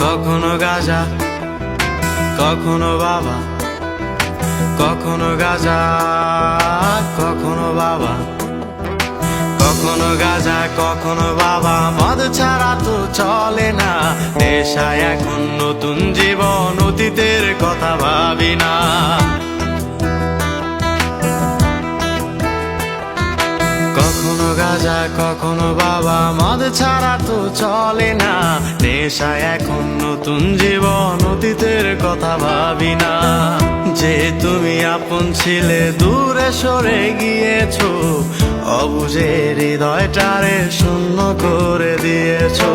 কখনো গাঁজা, কখনো বাবা, কখনো গাঁজা, কখনো বাবা, কখনো গাঁজা, কখনো বাবা। মদ ছাড়া তো চলে না, নেশায় এখন নতুন জীবন, অতীতের কথা ভাবি না। কখনো গাঁজা, কখনো বাবা, মদ ছাড়া তো চলে না, নেশায় এখন নতুন জীবন, অতীতের কথা ভাবি না। যে তুমি আপন ছিলে দূরে সরে গিয়েছো, অবুঝে হৃদয়টারে শূন্য করে দিয়েছো।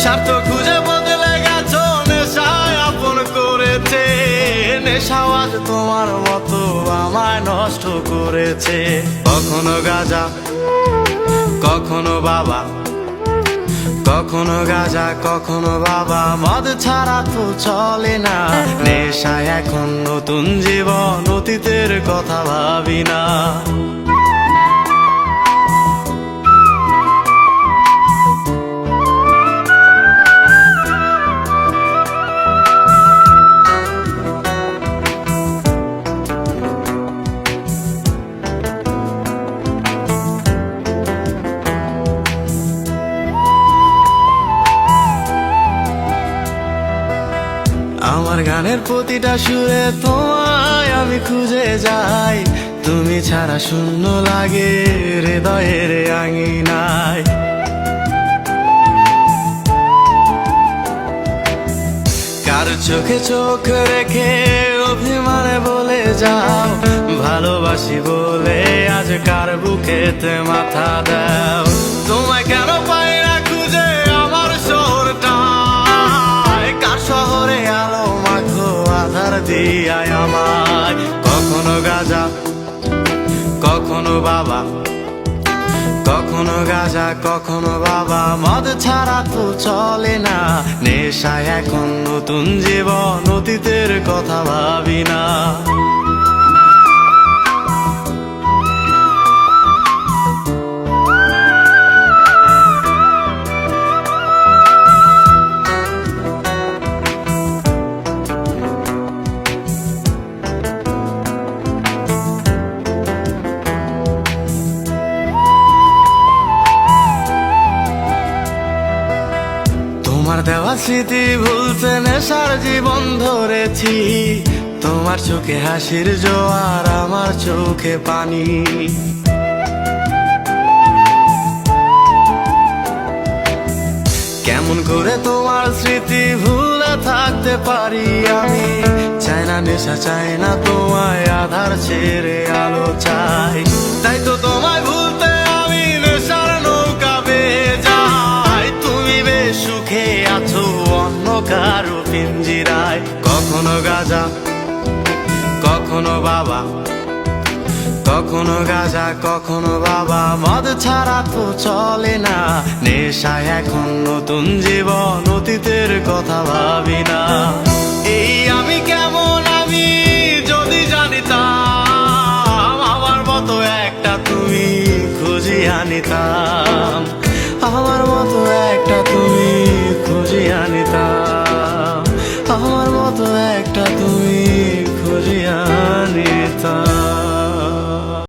স্বার্থ খুঁজে বদলে গেছো, নেশায় আপন করেছে, নেশাও আজ তোমার মতো আমায় নষ্ট করেছে। কখনো গাঁজা, কখনো বাবা, কখনো গাঁজা, কখনো বাবা, মদ ছাড়া তো চলে না, নেশায় এখন নতুন জীবন, অতীতের কথা ভাবি না। আমার গানের প্রতিটা সুরে তোমায় আমি খুঁজে যাই, তুমি ছাড়া শূন্য লাগে হৃদয়ের আঙিনায়। কার চোখে চোখ রেখে অভিমানে বলে যাও, ভালোবাসি বলে আজ কার বুকেতে মাথা দাও। তোমায় কেন পাই না খুঁজে আমার শহরটায়, কার শহরে আলো মাখো আধার দিয়ায় আমায়। কখনো গাঁজা, কখনো বাবা, কখনো গাঁজা, কখনো বাবা, মদ ছাড়া তো চলে না, নেশায় এখন নতুন জীবন, অতীতের কথা ভাবি না। তোমার দেওয়া স্মৃতি ভুলতে নেশার জীবন ধরেছি, তোমার চোখে হাসির জোয়ার, আমার চোখে পানি। কেমন করে তোমার স্মৃতি ভুলে থাকতে পারি আমি, চাই না নেশা, চাই না তোমায় আধার ছেড়ে আলো চাই। তাই তো তোমায় ভুলতে আমি নেশার নৌকা বেয়ে যাই, তুমি বেশ সুখে আছো অন্য কারো পিঞ্জিরায়। কখনো গাঁজা, কখনো বাবা, কখনো গাঁজা, কখনো বাবা, মদ ছাড়া তো চলে না, নেশায় এখন নতুন জীবন, অতীতের কথা ভাবি না। এই আমি কেমন আমি যদি জানিতাম, আমার মতো একটা তুমি খুঁজি আনিতাম, আমার মতো একটা